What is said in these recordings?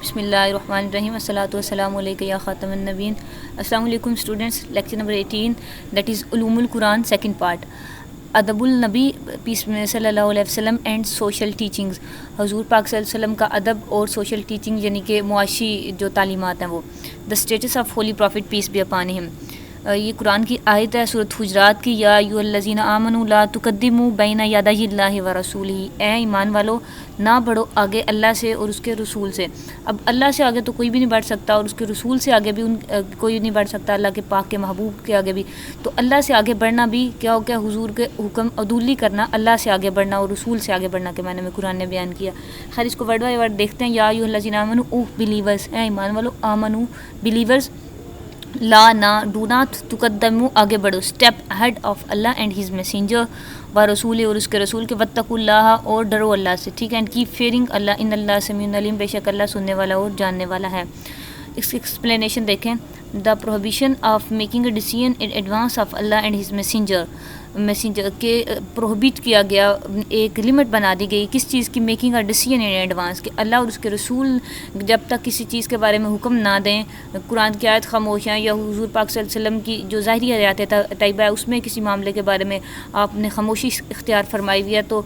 بسم اللہ الرحمن الرحیم الصلاۃ والسلام علیکم یا خاتم النبین. السلام علیکم students. Lecture number 18 that is علوم القرآن سیکنڈ پارٹ. ادب النبی پیس صلی اللہ علیہ وسلم اینڈ سوشل ٹیچنگز. حضور پاک صلی اللہ علیہ وسلم کا ادب اور سوشل ٹیچنگ یعنی کہ معاشی جو تعلیمات ہیں وہ. The status of holy prophet peace be upon him. یہ قرآن کی آیت ہے سورۃ حجرات کی. یا ایھا الذین آمنوا لا تقدموا بین یدی اللہ ورسولہ. اے ایمان والو نہ بڑھو آگے اللہ سے اور اس کے رسول سے. اب اللہ سے آگے تو کوئی بھی نہیں بڑھ سکتا اور اس کے رسول سے آگے بھی کوئی نہیں بڑھ سکتا, اللہ کے پاک کے محبوب کے آگے بھی. تو اللہ سے آگے بڑھنا بھی کیا ہو گیا, حضور کے حکم عدولی کرنا, اللہ سے آگے بڑھنا اور رسول سے آگے بڑھنا کے معنی میں قرآن نے بیان کیا. خیر اس کو ورڈ بائی ورڈ دیکھتے ہیں. یا ایھا الذین آمنوا, او بلیورز, اے ایمان والو, آمنو بلیورز, لا نہ, ڈو ناٹ, تقدمو آگے بڑھو, step ahead of Allah and his messenger و رسول اور اس کے رسول کے, واتقوا اللہ اور ڈرو اللہ سے, ٹھیک ہے, اینڈ کیپ فیئرنگ اللہ, ان اللہ سمیع علیم, بے شک اللہ سننے والا اور جاننے والا ہے. اس کی ایکسپلینیشن دیکھیں. The prohibition of making a decision in advance of Allah and his messenger کے پروہیبٹ کیا گیا, ایک لمٹ بنا دی گئی کس چیز کی, making a decision in advance, کہ اللہ اور اس کے رسول جب تک کسی چیز کے بارے میں حکم نہ دیں, قرآن کی آیت خاموش ہیں, یا حضور پاک صلی اللہ علیہ وسلم کی جو ظاہری حیات طیبہ ہے اس میں کسی معاملے کے بارے میں آپ نے خاموشی اختیار فرمائی ہوئی ہے, تو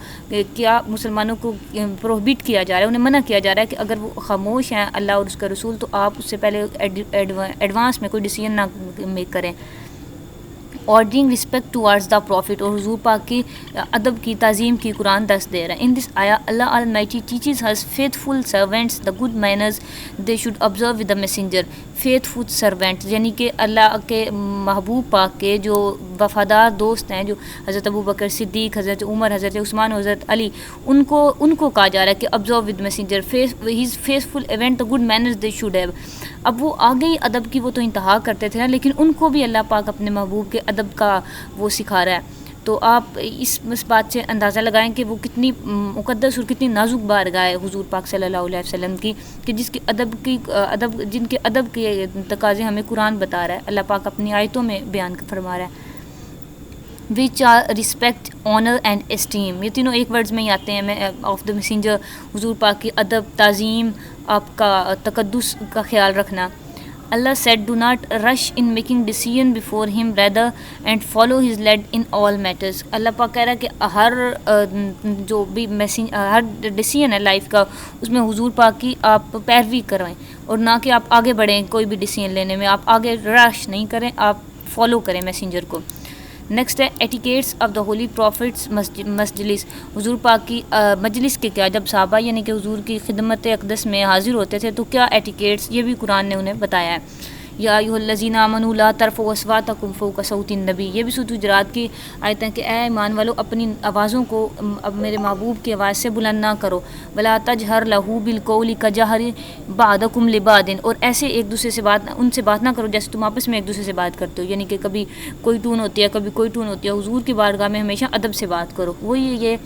کیا مسلمانوں کو پروہیبٹ کیا جا رہا ہے, انہیں منع کیا جا رہا ہے کہ اگر وہ خاموش ہیں اللہ اور اس کا رسول تو آپ اس سے پہلے ایڈوانس میں کوئی ڈیسیژن نہ میک کریں. آرڈرنگ رسپیکٹ ٹوارڈز دا پروفٹ, اور حضور پاک کی ادب کی تعظیم کی قرآن دس دے رہا ہے. ان دس آیا Allah almighty teaches his faithful servants the good manners they should observe with the messenger. Faithful servant یعنی کہ اللہ کے محبوب پاک کے جو وفادار دوست ہیں, جو حضرت ابوبکر صدیق, حضرت عمر, حضرت عثمان, حضرت علی, ان کو کہا جا رہا ہے کہ observe with messenger his faithful event the good manners they should have. اب وہ آگے ہی ادب کی وہ تو انتہا کرتے تھے نا, لیکن ان کو بھی اللہ پاک اپنے محبوب کے ادب کا وہ سکھا رہا ہے. تو آپ اس بات سے اندازہ لگائیں کہ وہ کتنی مقدس اور کتنی نازک بارگاہ ہے حضور پاک صلی اللہ علیہ وسلم کی, کہ جس کی جن کے ادب کے تقاضے ہمیں قرآن بتا رہا ہے, اللہ پاک اپنی آیتوں میں بیان فرما رہا ہے. Which are respect, honour and esteem. یہ تینوں ایک ورڈز میں ہی آتے ہیں آف دا میسنجر. حضور پاک کی ادب, تعظیم, آپ کا تقدس کا خیال رکھنا. Allah said do not rush in making decision before him rather and follow his lead in all matters. Allah پاک کہہ رہا ہے کہ ہر جو بھی ہر ڈیسیژن ہے لائف کا, اس میں حضور پاک کی آپ پیروی کریں, اور نہ کہ آپ آگے بڑھیں کوئی بھی ڈیسیژن لینے میں, آپ آگے رش نہیں کریں, آپ فالو کریں میسنجر کو. نیکسٹ ہے etiquettes of the holy prophets مجلس. حضور پاک کی مجلس کے کیا, جب صحابہ یعنی کہ حضور کی خدمت اقدس میں حاضر ہوتے تھے تو کیا ایٹیکیٹس, یہ بھی قرآن نے انہیں بتایا ہے. یا ایھا الذین آمنوا لا ترفعوا اصواتکم فوق صوت النبی. یہ بھی سورۃ حجرات کی آیت ہے کہ اے ایمان والو اپنی آوازوں کو اب میرے محبوب کی آواز سے بلند نہ کرو. ولا تجہر لہ بالقول کجہر بعضکم لبعض, اور ایسے ایک دوسرے سے ان سے بات نہ کرو جیسے تم آپس میں ایک دوسرے سے بات کرتے ہو, یعنی کہ کبھی کوئی ٹون ہوتی ہے کبھی کوئی ٹون ہوتی ہے. حضور کی بارگاہ میں ہمیشہ ادب سے بات کرو. وہی یہ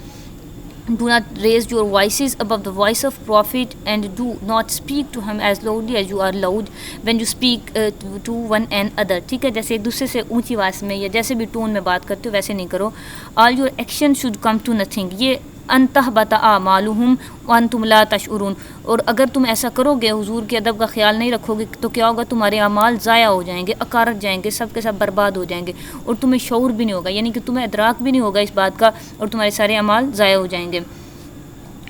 do not raise your voices above the voice of prophet and do not speak to him as loudly as you are loud when you speak to one another. ٹھیک ہے, جیسے ایک دوسرے سے اونچی آواز میں یا جیسے بھی ٹون میں بات کرتے ہو ویسے نہیں کرو. all your action should come to nothing. یہ ان تحبط اعمالہم وانتم لا تشعرون. اور اگر تم ایسا کرو گے, حضور کے ادب کا خیال نہیں رکھو گے, تو کیا ہوگا, تمہارے اعمال ضائع ہو جائیں گے, اکارت جائیں گے, سب کے سب برباد ہو جائیں گے, اور تمہیں شعور بھی نہیں ہوگا, یعنی کہ تمہیں ادراک بھی نہیں ہوگا اس بات کا, اور تمہارے سارے اعمال ضائع ہو جائیں گے.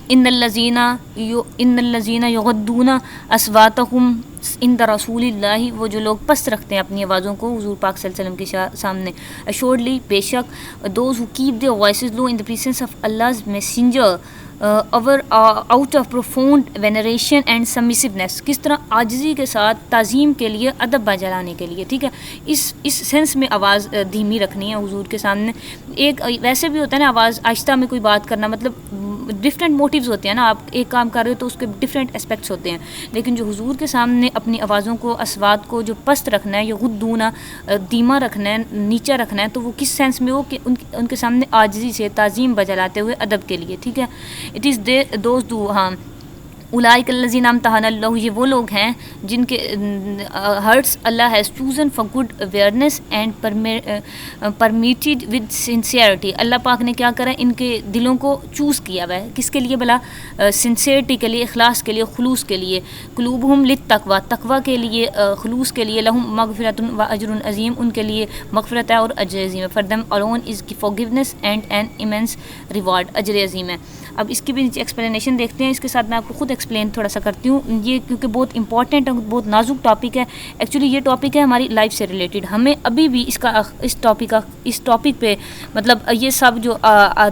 ان الذین یغضون اصواتہم عند رسول اللہ. وہ جو لوگ پست رکھتے ہیں اپنی آوازوں کو حضور پاک صلی اللہ علیہ وسلم کے سامنے. assuredly, بے شک, those who keep their voices low in the presence of Allah's messenger out of profound veneration and submissiveness. کس طرح عاجزی کے ساتھ تعظیم کے لیے, ادب بجانے کے لیے, ٹھیک ہے, اس سینس میں آواز دھیمی رکھنی ہے حضور کے سامنے. ایک ویسے بھی ہوتا ہے نا آواز آہستہ میں کوئی بات کرنا, مطلب ڈفرینٹ موٹیوز ہوتے ہیں نا, آپ ایک کام کر رہے ہو تو اس کے ڈفرینٹ اسپیکٹس ہوتے ہیں, لیکن جو حضور کے سامنے اپنی آوازوں کو, اصوات کو جو پست رکھنا ہے, یا غدونا دھیما رکھنا ہے, نیچا رکھنا ہے, تو وہ کس سینس میں ہو کہ ان کے سامنے عاجزی سے تعظیم بجا لاتے ہوئے ادب کے لیے, ٹھیک ہے. اٹ از دوز ڈو, ہاں, اولئک الذین امتحن اللہ، یہ وہ لوگ ہیں جن کے hearts Allah has chosen for good awareness and permitted with sincerity. Allah پاک نے کیا کرا، ان کے دلوں کو چوز کیا ہوا ہے. کس کے لیے بلا؟ سنسیئرٹی کے لیے، اخلاص کے لیے، خلوص کے لیے. قلوبہم للتقوی، تقوی کے لیے، خلوص کے لیے. لہم مغفرۃ و اجر عظیم، ان کے لیے مغفرت ہے اور اجر عظیم ہے. For them alone is forgiveness and an immense reward، اجر عظیم ہے. اب اس کی بھی ایکسپلینیشن دیکھتے ہیں. اس کے ساتھ میں آپ کو خود ایکسپلین تھوڑا سا کرتی ہوں، یہ کیونکہ بہت امپورٹنٹ ہے، بہت نازک ٹاپک ہے. ایکچولی یہ ٹاپک ہے ہماری لائف سے ریلیٹڈ. ہمیں ابھی بھی اس ٹاپک پہ مطلب یہ سب جو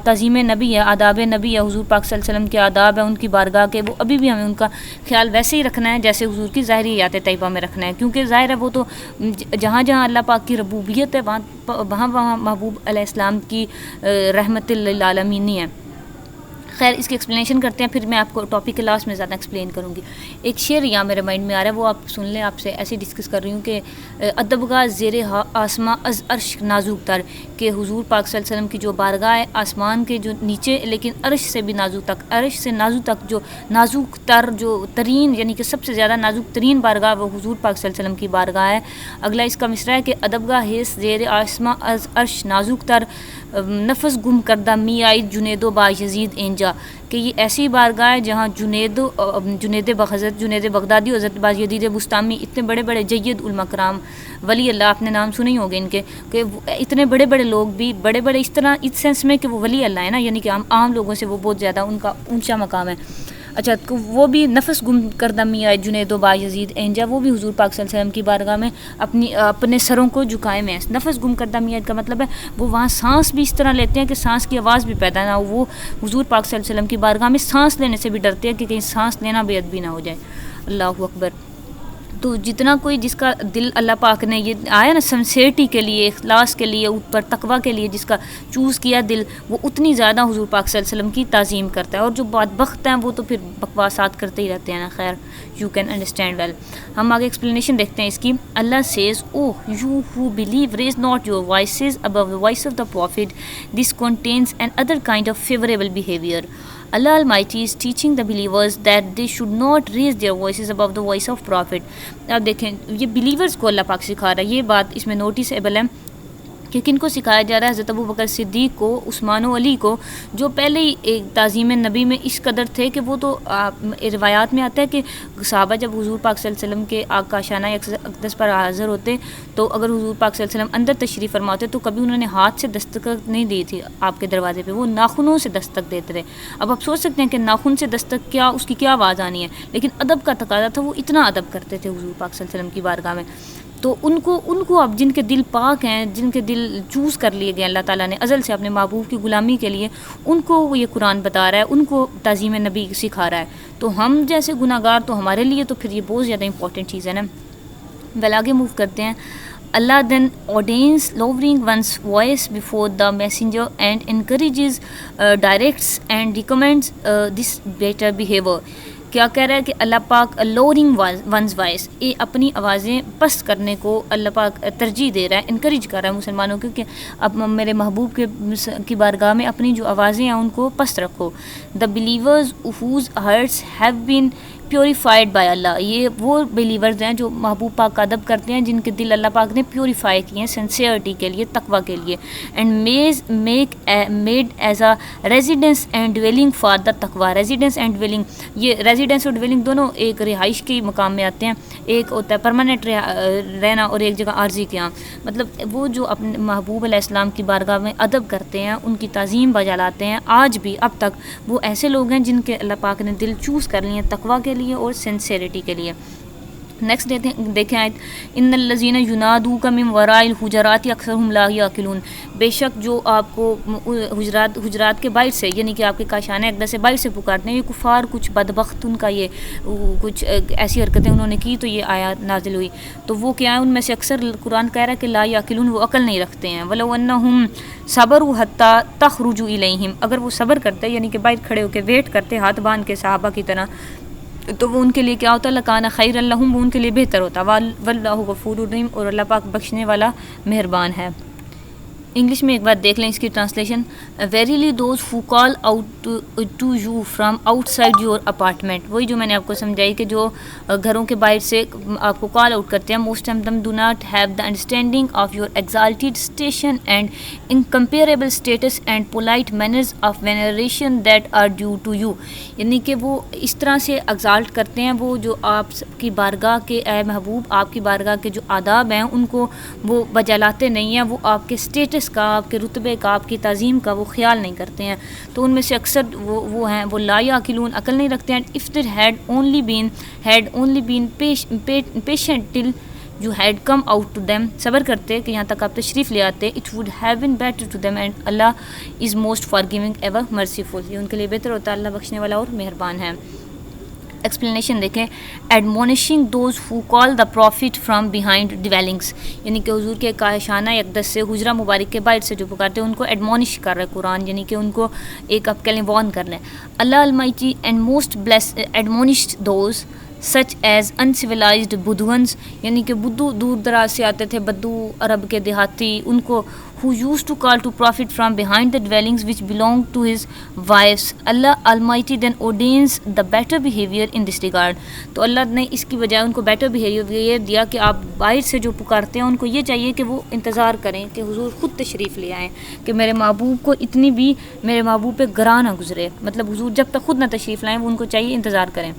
تعظیم نبی ہے، آداب نبی ہے، حضور پاک صلی اللہ علیہ وسلم کے آداب ہیں، ان کی بارگاہ کے، وہ ابھی بھی ہمیں ان کا خیال ویسے ہی رکھنا ہے جیسے حضور کی ظاہری حیات طیبہ میں رکھنا ہے. کیونکہ ظاہر ہے وہ تو جہاں جہاں اللہ پاک کی ربوبیت ہے وہاں محبوب علیہ السلام کی رحمت للعالمین ہے. خیر اس کی ایکسپلینیشن کرتے ہیں، پھر میں آپ کو ٹاپک کے لاسٹ میں زیادہ ایکسپلین کروں گی. ایک شعر یہاں میرے مائنڈ میں آ رہا ہے، وہ آپ سن لیں. آپ سے ایسے ڈسکس کر رہی ہوں کہ ادبگاہ زیر آسماں از عرش نازک تر، کہ حضور پاک صلی اللہ علیہ وسلم کی جو بارگاہ ہے آسمان کے جو نیچے لیکن عرش سے بھی نازک تک، عرش سے نازک تک جو نازک تر، جو ترین یعنی کہ سب سے زیادہ نازک ترین بارگاہ وہ حضور پاک صلی اللہ علیہ وسلم کی بارگاہ ہے. اگلا اس کا مصرعہ ہے کہ ادبگاہ ہیس زیر آسماں از عرش نازک تر، نفس گم کردہ می آئی جنید و با یزید اینجا، کہ یہ ایسی بارگاہ ہے جہاں جنید بغدادی، حضرت بایزید بستامی، اتنے بڑے بڑے جید علماء کرام ولی اللہ، آپ نے نام سنے ہی ہوں گے ان کے، کہ اتنے بڑے بڑے لوگ بھی بڑے بڑے اس طرح اس سینس میں کہ وہ ولی اللہ ہے نا، یعنی کہ عام لوگوں سے وہ بہت زیادہ ان کا اونچا مقام ہے. اچھا وہ بھی نفس گم کردہ می آئے جنید و با یزید اینجا، وہ بھی حضور پاک صلی اللہ علیہ وسلم کی بارگاہ میں اپنے سروں کو جھکائے میں. نفس گم کردہ می آئے کا مطلب ہے وہ وہاں سانس بھی اس طرح لیتے ہیں کہ سانس کی آواز بھی پیدا نہ ہو. وہ حضور پاک صلی اللہ علیہ وسلم کی بارگاہ میں سانس لینے سے بھی ڈرتے ہیں کہ کہیں سانس لینا بے ادبی نہ ہو جائے. اللہ اکبر. تو جتنا کوئی جس کا دل اللہ پاک نے یہ آیا نا سنسیئرٹی کے لیے، اخلاص کے لیے، اوپر تقوی کے لیے جس کا چوز کیا دل، وہ اتنی زیادہ حضور پاک صلی اللہ علیہ وسلم کی تعظیم کرتا ہے. اور جو بدبخت ہیں وہ تو پھر بکواسات کرتے ہی رہتے ہیں نا. خیر یو کین انڈرسٹینڈ ویل. ہم آگے ایکسپلینیشن دیکھتے ہیں اس کی. Allah says O you who believe raise not your voices above the voice of the prophet. This contains an other kind of favorable behavior. Allah Almighty is teaching the believers that they should not raise their voices above the voice of Prophet. اب دیکھیں یہ believers کو اللہ پاک سکھا رہا ہے. یہ بات اس میں نوٹسیبل ہے کہ کن کو سکھایا جا رہا ہے؟ حضرت ابو بکر صدیق کو، عثمان و علی کو، جو پہلے ہی ایک تعظیم نبی میں اس قدر تھے کہ وہ تو روایات میں آتا ہے کہ صحابہ جب حضور پاک صلی اللہ علیہ وسلم کے آقا شانہ اقدس پر حاضر ہوتے تو اگر حضور پاک صلی اللہ علیہ وسلم اندر تشریف فرما ہوتے تو کبھی انہوں نے ہاتھ سے دستک نہیں دی تھی آپ کے دروازے پہ، وہ ناخنوں سے دستک دیتے رہے. اب آپ سوچ سکتے ہیں کہ ناخن سے دستک کیا، اس کی کیا آواز آنی ہے، لیکن ادب کا تقاضا تھا، وہ اتنا ادب کرتے تھے حضور پاک صلی اللہ علیہ وسلم کی بارگاہ میں. تو ان کو اب جن کے دل پاک ہیں، جن کے دل چوز کر لیے گئے اللہ تعالیٰ نے ازل سے اپنے محبوب کی غلامی کے لیے، ان کو وہ یہ قرآن بتا رہا ہے، ان کو تعظیم نبی سکھا رہا ہے. تو ہم جیسے گناہ گار تو ہمارے لیے تو پھر یہ بہت زیادہ امپورٹنٹ چیز ہے نا. ویل آگے موو کرتے ہیں. Allah then ordains lowering one's voice before the messenger and encourages, directs and recommends this better behavior. کیا کہہ رہا ہے کہ اللہ پاک lowering one's voice، یہ اپنی آوازیں پست کرنے کو اللہ پاک ترجیح دے رہا ہے، انکریج کر رہا ہے مسلمانوں کو کہ اب میرے محبوب کی بارگاہ میں اپنی جو آوازیں ہیں ان کو پست رکھو. The believers whose hearts have been purified by Allah, یہ وہ بلیورز ہیں جو محبوب پاک کا ادب کرتے ہیں، جن کے دل اللہ پاک نے پیوریفائی کیے ہیں سنسیئرٹی کے لیے، تقوی کے لیے. And made as a residence and dwelling for the تقوی. ریزیڈنس اینڈ ڈویلنگ، یہ ریزیڈنس اور ڈویلنگ دونوں ایک رہائش کے مقام میں آتے ہیں. ایک ہوتا ہے پرماننٹ رہنا اور ایک جگہ عارضی قیام. مطلب وہ جو اپنے محبوب علیہ السلام کی بارگاہ میں ادب کرتے ہیں، ان کی تعظیم بجا لاتے ہیں، آج بھی اب تک وہ ایسے لوگ ہیں جن کے اللہ پاک نے دل چوز کر لیے ہیں تقوی کے لیے اور سنسیئرٹی کے لیے. نیکسٹ دیکھیں آیت. ان الذین ینادوک من وراء الحجرات اکثرهم لا یعقلون. بے شک جو آپ کو حجرات کے باہر سے یعنی کہ آپ کے کاشانہ اقدس سے باہر سے پکارتے ہیں، یہ کفار کچھ بدبخت ان کا یہ کچھ ایسی حرکتیں انہوں نے کی تو یہ آیات نازل ہوئی. تو وہ کیا ہے؟ ان میں سے اکثر قرآن کہہ رہا ہے کہ لا یعقلون، وہ عقل نہیں رکھتے ہیں. ولو انہم صبروا حتی تخرجوا الیہم، اگر وہ صبر کرتے یعنی کہ باہر کھڑے ہو کے ویٹ کرتے ہاتھ باندھ کے صحابہ کی طرح، تو وہ ان کے لیے کیا ہوتا ہے؟ لکان خیر لہم، وہ ان کے لیے بہتر ہوتا. واللہ غفور الرحیم، اور اللہ پاک بخشنے والا مہربان ہے. انگلش میں ایک بار دیکھ لیں اس کی translation. Verily those who call out to you from outside your apartment. وہی جو میں نے آپ کو سمجھائی کہ جو گھروں کے باہر سے آپ کو کال آؤٹ کرتے ہیں, most time them do not have the understanding of your exalted station and incomparable status and polite manners of veneration that are due to you. یعنی کہ وہ اس طرح سے ایگزالٹ کرتے ہیں, وہ جو آپ کی بارگاہ کے اے محبوب, آپ کی بارگاہ کے جو آداب ہیں ان کو وہ بجا لاتے نہیں ہیں, وہ آپ کے اسٹیٹس کا, آپ کے رتبے کا, آپ کی تعظیم کا وہ خیال نہیں کرتے ہیں. تو ان میں سے اکثر وہ ہیں وہ لا یعقلون, عقل نہیں رکھتے ہیں. If they had only been patient till you had come out to them, صبر کرتے کہ یہاں تک آپ تشریف لے آتے, it would have been better to them and Allah is most forgiving ever merciful. یہ ان کے لیے بہتر ہوتا ہے, اللہ بخشنے والا اور مہربان ہے. ایکسپلینیشن دیکھیں, admonishing those who call the prophet from behind dwellings. یعنی کہ حضور کے کاہشانہ اقدس سے حجرہ مبارک کے باہر سے جو پکارتے ہیں ان کو ایڈمونش کر رہا ہے قرآن, یعنی کہ ان کو ایک آپ کہہ لیں وارن کر رہے ہیں. Allah almighty and most bless admonished those such as uncivilized Bedouins. یعنی کہ بدو دور دراز سے آتے تھے, بدو عرب کے دیہاتی, ان کو who used to call to profit from behind the dwellings which belonged to his wives. Allah Almighty then ordains the better behavior in this regard. تو اللہ نے اس کی بجائے ان کو بیٹر بیہیویئر دیا کہ آپ باہر سے جو پکارتے ہیں ان کو یہ چاہیے کہ وہ انتظار کریں کہ حضور خود تشریف لے آئیں, کہ میرے محبوب کو اتنی بھی میرے محبوب پہ گراں نہ گزرے. مطلب حضور جب تک خود نہ تشریف لائیں وہ ان کو چاہیے انتظار کریں.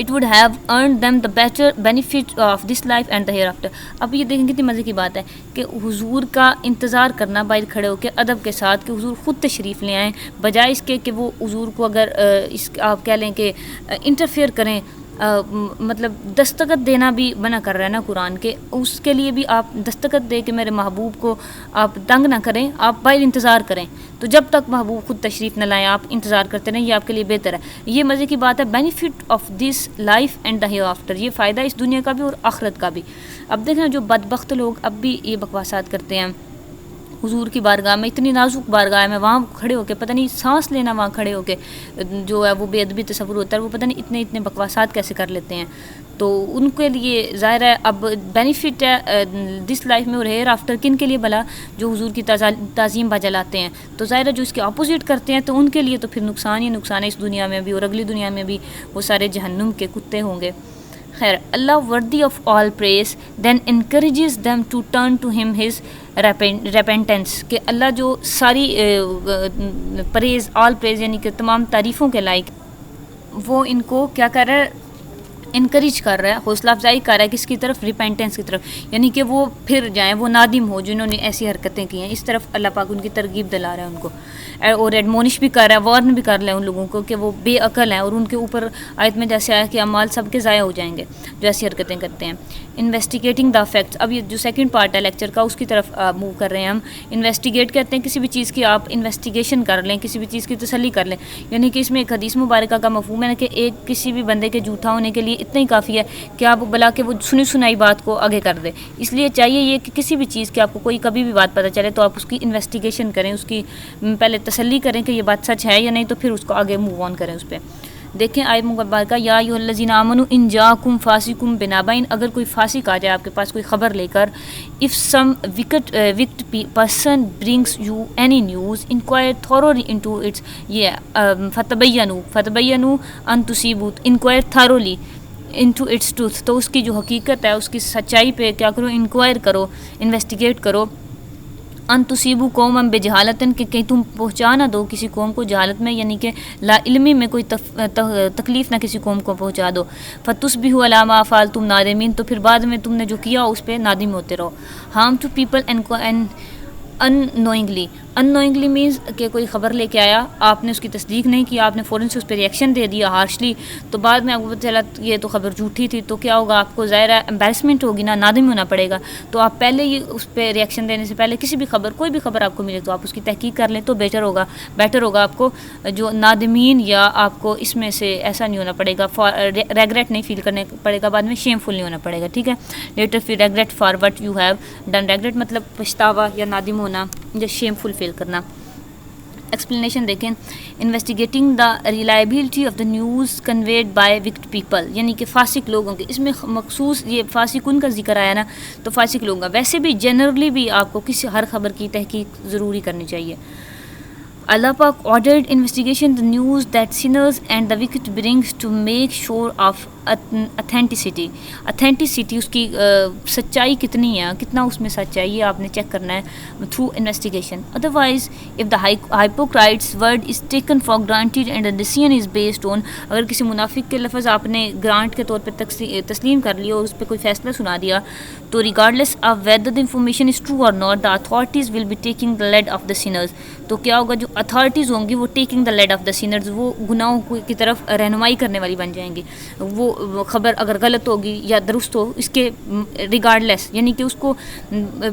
It would have earned them the better benefit of this life and the hereafter. اب یہ دیکھیں کتنی مزے کی بات ہے کہ حضور کا انتظار کرنا باہر کھڑے ہو کے ادب کے ساتھ کہ حضور خود تشریف لے آئیں, بجائے اس کے کہ وہ حضور کو اگر اس آپ کہہ لیں کہ انٹرفیئر کریں, مطلب دستخط دینا بھی منع کر رہا ہے نا قرآن کے, اس کے لیے بھی آپ دستخط دے کہ میرے محبوب کو آپ تنگ نہ کریں, آپ باہر انتظار کریں. تو جب تک محبوب خود تشریف نہ لائیں آپ انتظار کرتے رہیں, یہ آپ کے لیے بہتر ہے. یہ مزے کی بات ہے, benefit of this life and the hereafter, یہ فائدہ اس دنیا کا بھی اور آخرت کا بھی. اب دیکھیں جو بدبخت لوگ اب بھی یہ بکواسات کرتے ہیں حضور کی بارگاہ میں, اتنی نازک بارگاہ میں وہاں کھڑے ہو کے پتہ نہیں سانس لینا وہاں کھڑے ہو کے جو ہے وہ بے ادبی تصور ہوتا ہے, وہ پتہ نہیں اتنے بکواسات کیسے کر لیتے ہیں. تو ان کے لیے ظاہر ہے اب بینیفٹ ہے دس لائف میں اور ہیئر آفٹر کن کے لیے بھلا, جو حضور کی تعظیم بجا لاتے ہیں. تو ظاہر ہے جو اس کے اپوزٹ کرتے ہیں تو ان کے لیے تو پھر نقصان ہی نقصان ہے, اس دنیا میں بھی اور اگلی دنیا میں بھی وہ سارے جہنم کے کتے ہوں گے. خیر, Allah worthy of all praise then encourages them to turn to him his repentance. کہ اللہ جو ساری پریز, آل پریز یعنی کہ تمام تعریفوں کے لائق, وہ ان کو کیا کر رہا ہے, انکریج کر رہا ہے, حوصلہ افزائی کر رہا ہے کس کی طرف, ریپینٹنس کی طرف. یعنی کہ وہ پھر جائیں, وہ نادم ہو جنہوں نے ایسی حرکتیں کی ہیں, اس طرف اللہ پاک ان کی ترغیب دلا رہا ہے ان کو, اور ایڈمونش بھی کر رہا ہے, وارن بھی کر رہا ہے ان لوگوں کو کہ وہ بے عقل ہیں, اور ان کے اوپر آیت میں جیسے آیا کہ اعمال سب کے ضائع ہو جائیں گے جو ایسی حرکتیں کرتے ہیں. انویسٹیگیٹنگ دا فیکٹس, اب یہ جو سیکنڈ پارٹ ہے لیکچر کا اس کی طرف موو کر رہے ہیں ہم. انویسٹیگیٹ کہتے ہیں کسی بھی چیز کی آپ انویسٹیگیشن کر لیں, کسی بھی چیز کی تسلی کر لیں. یعنی کہ اس میں ایک حدیث مبارکہ کا مفہوم ہے کہ ایک کسی بھی بندے کے جھوٹا ہونے کے لیے اتنا ہی کافی ہے کہ آپ بلا کے وہ سنی سنائی بات کو آگے کر دیں. اس لیے چاہیے یہ کہ کسی بھی چیز کی آپ کو کوئی کبھی بھی بات پتہ چلے تو آپ اس کی انویسٹیگیشن کریں, اس کی پہلے تسلی کریں کہ یہ بات سچ ہے یا نہیں, تو پھر اس کو آگے موو آن کریں اس پہ. دیکھیں آیت مبارکہ, یا ایھا الذین آمنوا ان جاءکم فاسق بنبأ, اگر کوئی فاسق آ جائے آپ کے پاس کوئی خبر لے کر, if some wicked person brings you any news inquire thoroughly into its, فتبینوا in تصیبوا, inquire thoroughly into its truth, تو اس کی جو حقیقت ہے اس کی سچائی پہ کیا کرو, انکوائر کرو, انویسٹیگیٹ کرو. ان تصیبوا قوما بجہالۃ, کہ کہیں تم پہنچا نہ دو کسی قوم کو جہالت میں, یعنی کہ لا علمی میں کوئی تکلیف نہ کسی قوم کو پہنچا دو. فتصبحوا علی ما فعلتم نادمین, تو پھر بعد میں تم نے جو کیا اس پہ نادم ہوتے رہو. ہارم ٹو پیپل انوئنگلی مینز کہ کوئی خبر لے کے آیا, آپ نے اس کی تصدیق نہیں کی, آپ نے فوراً سے اس پہ ریئیکشن دے دیا ہارشلی, تو بعد میں آپ کو پتہ چلا یہ تو خبر جھوٹی تھی, تو کیا ہوگا, آپ کو ظاہر ہے امبیرسمنٹ ہوگی نا, نادم ہونا پڑے گا. تو آپ پہلے ہی اس پہ ریئیکشن دینے سے پہلے کسی بھی خبر, کوئی بھی خبر آپ کو ملے تو آپ اس کی تحقیق کر لیں تو بیٹر ہوگا آپ کو, جو نادمین یا آپ کو اس میں سے ایسا نہیں ہونا پڑے گا, ریگریٹ نہیں فیل کرنے پڑے گا, بعد میں شیم فل نہیں ہونا پڑے گا. ٹھیک ہے, لیٹر فی regret for what you have done, regret مطلب پچھتاوا یا نادم ہونا یا شیم فل فیل کرنا. ایکسپلینیشن دیکھیں, investigating the reliability of the news conveyed by worked people, یعنی کہ فاسق لوگوں کے, اس میں مخصوص یہ فاسق ان کا ذکر آیا نا, تو فاسق لوگوں کا. ویسے بھی جنرلی بھی آپ کو کسی ہر خبر کی تحقیق ضروری کرنی چاہیے. Allah Pak ordered investigation the news that sinners and the wicked brings to make sure of authenticity. اس کی سچائی کتنی ہے, کتنا اس میں سچ ہے, یہ آپ نے چیک کرنا ہے through investigation. Otherwise if the hypocrite's word is taken for granted and the decision is based on, اگر کسی منافق کے لفظ آپ نے گرانٹ کے طور پہ تسلیم کر لیا اور اس پہ کوئی فیصلہ سنا دیا, تو regardless of whether the information is true or not, the authorities will be taking the lead of the sinners. تو کیا ہوگا, جو اتھارٹیز ہوں گی وہ taking the lead of the sinners, وہ گناہوں کی طرف رہنمائی کرنے والی بن جائیں گی. وہ خبر اگر غلط ہوگی یا درست ہو, اس کے ریگارڈلیس, یعنی کہ اس کو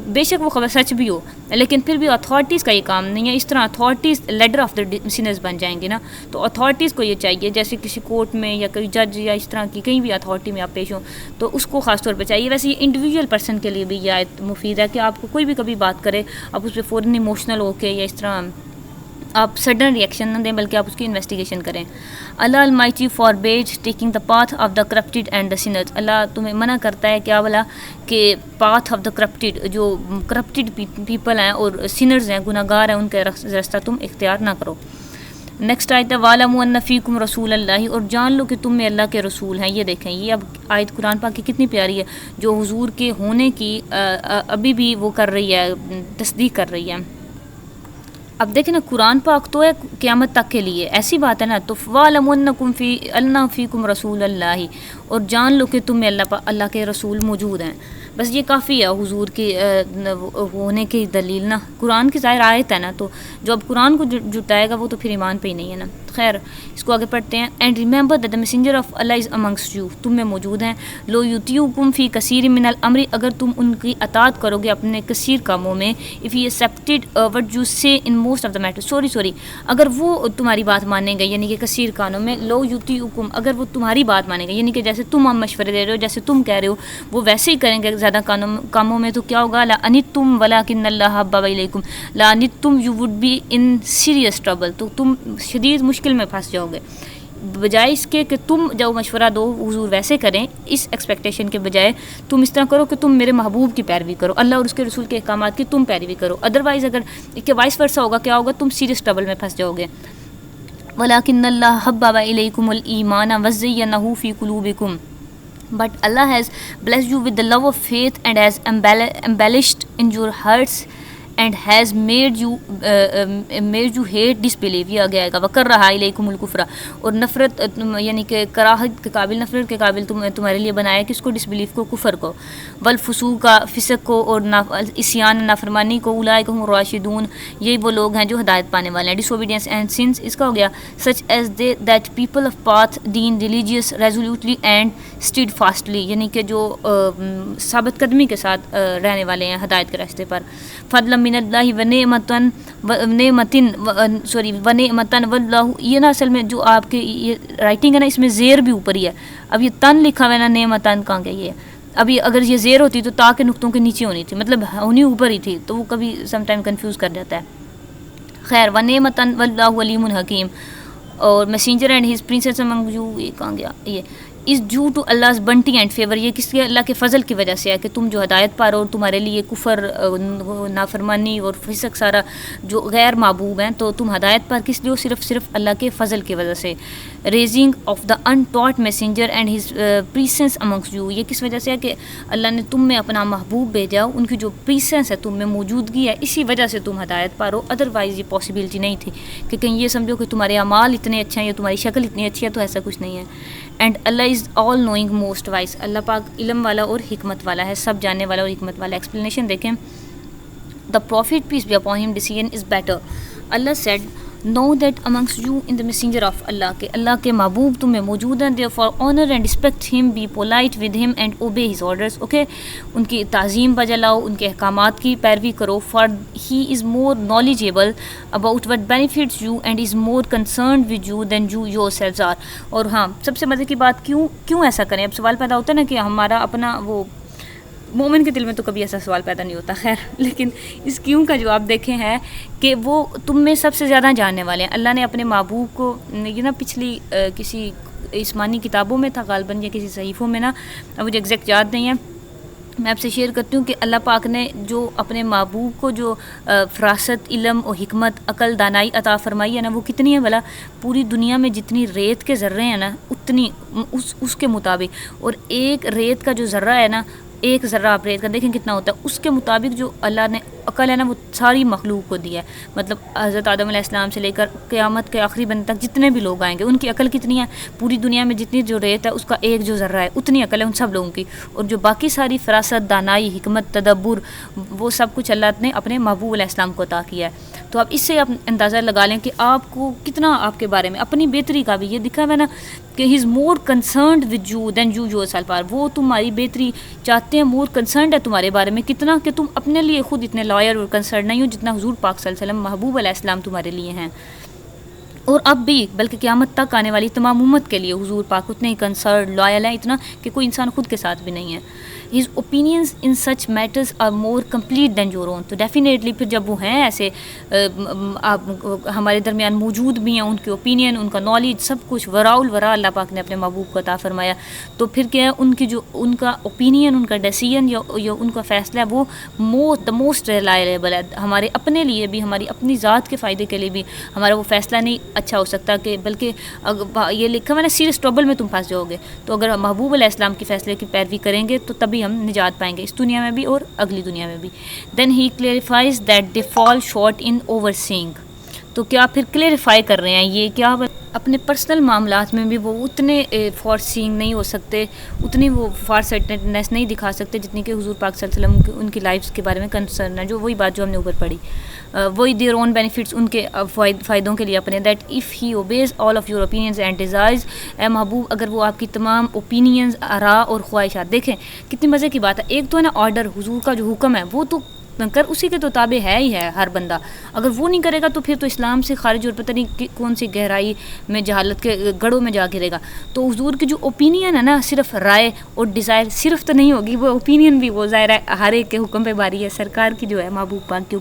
بے شک وہ خبر سچ بھی ہو لیکن پھر بھی اتھارٹیز کا یہ کام نہیں ہے. اس طرح اتھارٹیز لیڈر آف دا سینرز بن جائیں گے نا. تو اتھارٹیز کو یہ چاہیے, جیسے کسی کورٹ میں یا کوئی جج یا اس طرح کی کہیں بھی اتھارٹی میں آپ پیش ہوں, تو اس کو خاص طور پہ چاہیے. ویسے یہ انڈیویجول پرسن کے لیے بھی یہ آیت مفید ہے کہ آپ کو کوئی بھی کبھی بات کرے, آپ اس پہ فوراً ایموشنل ہو کے یا اس طرح آپ سڈن ریئیکشن نہ دیں, بلکہ آپ اس کی انویسٹیگیشن کریں. Allah almighty forbid taking the path of the corrupted and the sinners. Allah تمہیں منع کرتا ہے کیا بولا, کہ پاتھ آف دا کرپٹڈ, جو کرپٹڈ پیپل ہیں اور سینرز ہیں, گناہ گار ہیں, ان کا راستہ تم اختیار نہ کرو. نیکسٹ آیت ہے وَاعْلَمُوا أَنَّ فِيكُمْ رَسُولَ اللَّهِ, اور جان لو کہ تم میں اللہ کے رسول ہیں. یہ دیکھیں, یہ اب آیت قرآن پاک کی کتنی پیاری ہے, جو حضور کے ہونے کی ابھی بھی وہ کر رہی ہے, تصدیق کر رہی ہے. اب دیکھیں نا, قرآن پاک تو ہے قیامت تک کے لیے, ایسی بات ہے نا. تو وَاعْلَمُوا أَنَّ فِيكُمْ رَسُولَ اللَّهِ, اور جان لو کہ تم میں اللہ کے رسول موجود ہیں. بس یہ کافی ہے حضور کے ہونے کی دلیل نا. قرآن کی ظاہر آیت ہے نا, تو جو اب قرآن کو جٹائے گا وہ تو پھر ایمان پہ ہی نہیں ہے نا. خیر, اس کو آگے پڑھتے ہیں. And remember that the messenger of Allah is amongst you, تم میں موجود ہیں. لو یطیعکم فی کثیر من الامر, اگر تم ان کی اطاعت کرو گے اپنے کثیر کاموں میں. If he accepted what you say in most of the matter, sorry اگر وہ تمہاری بات مانیں گے, یعنی کہ کثیر کاموں میں. لو یطیعکم, اگر وہ تمہاری بات مانیں گے, یعنی کہ جیسے تم ہم مشورے دے رہے ہو, جیسے تم کہہ رہے ہو, وہ ویسے ہی کریں گے زیادہ کاموں میں, تو کیا ہوگا, لَأَنِتُّمْ وَلَٰكِنَّ اللَّهَ حَبَّبَ إِلَيْكُمْ لَأَنِتُّمْ, you would be in serious trouble, تو تم شدید مشکل میں پھنس جاؤ گے. بجائے اس کے کہ تم جو مشورہ دو حضور ویسے کریں, اس ایکسپیکٹیشن کے بجائے تم اس طرح کرو کہ تم میرے محبوب کی پیروی کرو, اللہ اور اس کے رسول کے احکامات کی تم پیروی کرو. ادروائز اگر کہ وائس ورسا ہوگا, کیا ہوگا, تم سیریس ٹربل میں پھنس جاؤ گے. وَلَٰكِنَّ اللَّهَ حَبَّبَ إِلَيْكُمُ الْإِيمَانَ وَزَيَّنَهُ فِي قُلُوبِكُمْ, but Allah has blessed you with the love of faith and has embellished in your hearts and has made you hate disbelief. یہ آگے آئے گا وَكَرَّهَ إِلَيْكُمُ الْكُفْرَ, اور نفرت یعنی کہ کراہت کے قابل, نفرت کے قابل تمہارے لیے بنایا کس کو, ڈسبلیف کو, کفر کو. والفسوق, فسق کو, اور عصیان نافرمانی کو. اولئک هم الراشدون, یہی وہ لوگ ہیں جو ہدایت پانے والے ہیں. disobedience and sins, اس کا ہو گیا such as that people of path deen religious resolutely and steadfastly, یعنی کہ جو ثابت قدمی کے ساتھ رہنے والے ہیں ہدایت کے راستے پر. فضلا من اللہ ونعمتن واللہ, یہ نا اصل میں جو آپ کے یہ رائٹنگ ہے نا, اس میں زیر بھی اوپر ہی ہے. اب یہ تن لکھا ہوا ہے نا, نعمتن کہاں گیا یہ, ابھی اگر یہ زیر ہوتی تو تا کے نقطوں کے نیچے ہونی تھی, مطلب ہونی اوپر ہی تھی, تو وہ کبھی سم ٹائم کنفیوز کر جاتا ہے. خیر, ونعمتن واللہ علیم حکیم, اور messenger and his presence among you, یہ کہاں گیا, یہ is due to Allah's bounty and favour, یہ کس کے, اللہ کے فضل کی وجہ سے ہے کہ تم جو ہدایت پا رہو, اور تمہارے لیے کفر, نافرمانی اور فسق سارا جو غیر محبوب ہیں, تو تم ہدایت پر کس لیے, صرف اللہ کے فضل کی وجہ سے. Raising of the untaught messenger and his presence amongst you, یہ کس وجہ سے ہے کہ اللہ نے تم میں اپنا محبوب بھیجا, ان کی جو پریسنس ہے تم میں موجودگی ہے, اسی وجہ سے تم ہدایت پا رہو. ادروائز یہ پاسبلٹی نہیں تھی کہ کہیں یہ سمجھو کہ تمہارے اعمال اتنے اچھے ہیں یا تمہاری شکل اتنی اچھی ہے, تو ایسا کچھ نہیں ہے. And Allah is all knowing most wise, Allah پاک علم والا اور حکمت والا ہے, سب جاننے والا اور حکمت والا. ایکسپلینیشن دیکھیں. The prophet peace be upon him decision is better. Allah said know that amongst you in the messenger of Allah, کہ اللہ کے محبوب تم میں موجود ہیں. therefore honor and respect him, be polite with him and obey his orders. okay, ان کی تعظیم بجا لاؤ, ان کے احکامات کی پیروی کرو. for he is more knowledgeable about what benefits you and is more concerned with you than you yourselves are. اور ہاں, سب سے مزے کی بات, کیوں ایسا کریں. اب سوال پیدا ہوتا ہے نا کہ ہمارا اپنا وہ مومن کے دل میں تو کبھی ایسا سوال پیدا نہیں ہوتا. خیر, لیکن اس کیوں کا جواب دیکھیں ہے کہ وہ تم میں سب سے زیادہ جاننے والے ہیں. اللہ نے اپنے محبوب کو یہ نا پچھلی کسی آسمانی کتابوں میں تھا غالباً یا کسی صحیفوں میں نا, مجھے ایگزیکٹ یاد نہیں ہے, میں آپ سے شیئر کرتی ہوں کہ اللہ پاک نے جو اپنے محبوب کو جو فراست, علم اور حکمت, عقل, دانائی عطا فرمائی ہے نا, وہ کتنی ہے بھلا؟ پوری دنیا میں جتنی ریت کے ذرے ہیں نا اتنی اس کے مطابق. اور ایک ریت کا جو ذرہ ہے نا, ایک ذرہ آپ ریت کا دیکھیں کتنا ہوتا ہے, اس کے مطابق جو اللہ نے عقل ہے نا وہ ساری مخلوق کو دیا ہے. مطلب حضرت آدم علیہ السلام سے لے کر قیامت کے آخری بندے تک جتنے بھی لوگ آئیں گے ان کی عقل کتنی ہے؟ پوری دنیا میں جتنی جو ریت ہے اس کا ایک جو ذرہ ہے اتنی عقل ہے ان سب لوگوں کی. اور جو باقی ساری فراست, دانائی, حکمت, تدبر, وہ سب کچھ اللہ نے اپنے محبوب علیہ السلام کو عطا کیا ہے. تو آپ اس سے آپ اندازہ لگا لیں کہ آپ کو کتنا آپ کے بارے میں اپنی بہتری کا بھی یہ دکھا ہوا ہے نا کہ he is more concerned with you than you yourself are. وہ تمہاری بہتری چاہتے ہیں, مور کنسرنڈ ہے تمہارے بارے میں کتنا کہ تم اپنے لیے خود اتنے لائر اور کنسرن نہیں ہو جتنا حضور پاک صلی اللہ علیہ وسلم محبوب علیہ السلام تمہارے لیے ہیں. اور اب بھی بلکہ قیامت تک آنے والی تمام امت کے لیے حضور پاک اتنے ہی کنسرن, لائل ہیں, اتنا کہ کوئی انسان خود کے ساتھ بھی نہیں ہے. His opinions in such matters are more complete than your own. تو ڈیفینیٹلی پھر جب وہ ہیں ایسے ہمارے درمیان موجود بھی ہیں, ان کے اوپینین, ان کا نالج, سب کچھ وراء الورا اللہ پاک نے اپنے محبوب کو عطا فرمایا, تو پھر کیا ہے ان کی جو ان کا اوپینین, ان کا ڈیسیژن یا ان کا فیصلہ ہے وہ دا موسٹ ریلائبل ہے. ہمارے اپنے لیے بھی, ہماری اپنی ذات کے فائدے کے لیے بھی ہمارا وہ فیصلہ نہیں اچھا ہو سکتا کہ بلکہ یہ لکھا ہوا ہے نا سیریس ٹربل میں تم پھنس جاؤ گے. تو اگر محبوب علیہ السلام کے فیصلے کی پیروی کریں گے تو تبھی ہم نجات پائیں گے اس دنیا میں بھی اور اگلی دنیا میں بھی. Then he clarifies that they fall short in overseeing. تو کیا پھر کلیریفائی کر رہے ہیں یہ کیا اپنے پرسنل معاملات میں بھی وہ اتنے فار سینگ نہیں ہو سکتے, اتنی وہ فار سرٹنیس نہیں دکھا سکتے جتنی کہ حضور پاک صلی اللہ علیہ وسلم ان کی لائفز کے بارے میں کنسرن ہے. جو وہی بات جو ہم نے اوپر پڑھی, وہی دیئر اون بینیفٹس, ان کے فائدوں کے لیے اپنے. That if he obeys all of your opinions and desires. اے محبوب اگر وہ آپ کی تمام اوپینینز, آراء اور خواہشات, دیکھیں کتنی مزے کی بات ہے, ایک تو ہے نا آرڈر, حضور کا جو حکم ہے وہ تو کر اسی کے تو تابع ہے ہی ہے ہر بندہ. اگر وہ نہیں کرے گا تو پھر تو اسلام سے خارج, اور پتہ نہیں کون سی گہرائی میں جہالت کے گڑھوں میں جا گرے گا. تو حضور کی جو اوپینین ہے نا, صرف رائے اور ڈیزائر صرف تو نہیں ہوگی, وہ اوپینین بھی وہ ظاہر ہے ہر ایک کے حکم پہ باری ہے. سرکار کی جو ہے محبوب پاک کی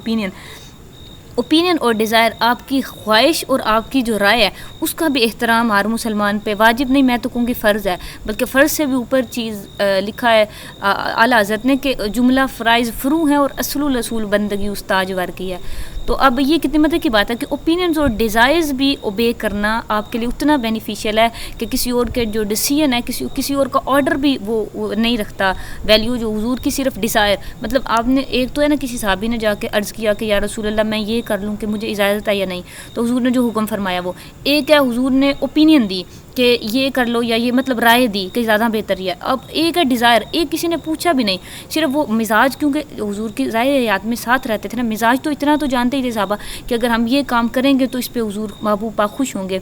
اوپینین اور ڈیزائر, آپ کی خواہش اور آپ کی جو رائے ہے اس کا بھی احترام ہر مسلمان پہ واجب نہیں, میں تو کہوں گی فرض ہے, بلکہ فرض سے بھی اوپر چیز لکھا ہے اعلیٰ حضرت نے کہ جملہ فرائض فرو ہیں اور اصل الاصول بندگی استاج ور کی ہے. تو اب یہ کتنی مدد کی بات ہے کہ اوپینینز اور ڈیزائرز بھی اوبے کرنا آپ کے لیے اتنا بینیفیشیل ہے کہ کسی اور کے جو ڈیسیژن ہے, کسی اور کا آرڈر بھی وہ نہیں رکھتا ویلیو جو حضور کی صرف ڈیزائر. مطلب آپ نے ایک تو ہے نا کسی صحابی نے جا کے عرض کیا کہ یا رسول اللہ میں یہ کر لوں کہ مجھے اجازت ہے یا نہیں, تو حضور نے جو حکم فرمایا وہ ایک ہے, حضور نے اوپینین دی کہ یہ کر لو یا یہ مطلب رائے دی کہ زیادہ بہتر ہے. اب ایک ہے ڈیزائر, ایک کسی نے پوچھا بھی نہیں, صرف وہ مزاج, کیونکہ حضور کی ظاہر حیات میں ساتھ رہتے تھے نا, مزاج تو اتنا تو جانتے ہی تھے صحابہ کہ اگر ہم یہ کام کریں گے تو اس پہ حضور محبوب پاک خوش ہوں گے.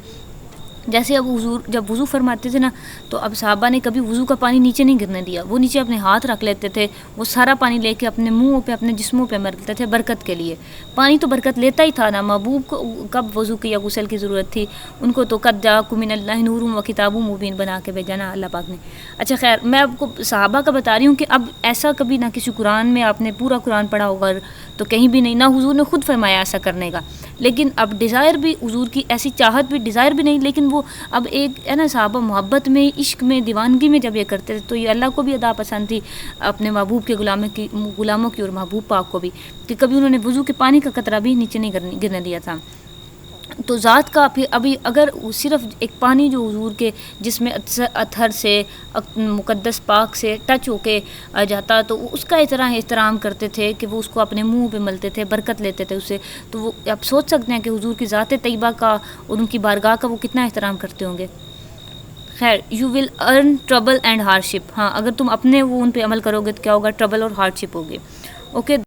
جیسے اب حضور جب وضو فرماتے تھے نا تو اب صحابہ نے کبھی وضو کا پانی نیچے نہیں گرنے دیا, وہ نیچے اپنے ہاتھ رکھ لیتے تھے, وہ سارا پانی لے کے اپنے منہوں پہ اپنے جسموں پہ مرتے تھے برکت کے لیے. پانی تو برکت لیتا ہی تھا نا, محبوب کو کب وضو کی یا غسل کی ضرورت تھی, ان کو تو قد جاءکم من اللہ نور و کتاب مبین بنا کے بھیجا نا اللہ پاک نے. اچھا خیر, میں آپ کو صحابہ کا بتا رہی ہوں کہ اب ایسا کبھی نہ کسی قرآن میں آپ نے پورا قرآن پڑھا ہوگا تو کہیں بھی نہیں, نہ حضور نے خود فرمایا ایسا کرنے کا. لیکن اب ڈیزائر بھی حضور کی ایسی چاہت بھی, ڈیزائر بھی نہیں, لیکن وہ اب ایک ہے نا صحابہ محبت میں, عشق میں, دیوانگی میں جب یہ کرتے تھے تو یہ اللہ کو بھی ادا پسند تھی, اپنے محبوب کے غلاموں کی اور محبوب پاک کو بھی, کہ کبھی انہوں نے وضو کے پانی کا قطرہ بھی نیچے نہیں گرنے دیا تھا. تو ذات کا پھر ابھی اگر صرف ایک پانی جو حضور کے جس میں اطہر سے مقدس پاک سے ٹچ ہو کے جاتا تو اس کا اتنا احترام کرتے تھے کہ وہ اس کو اپنے منہ پہ ملتے تھے, برکت لیتے تھے اس سے. تو وہ آپ سوچ سکتے ہیں کہ حضور کی ذات طیبہ کا اور ان کی بارگاہ کا وہ کتنا احترام کرتے ہوں گے. خیر, you will earn trouble and hardship. ہاں, اگر تم اپنے وہ ان پہ عمل کرو گے تو کیا ہوگا, ٹربل اور ہارڈ شپ ہوگی. اوکے.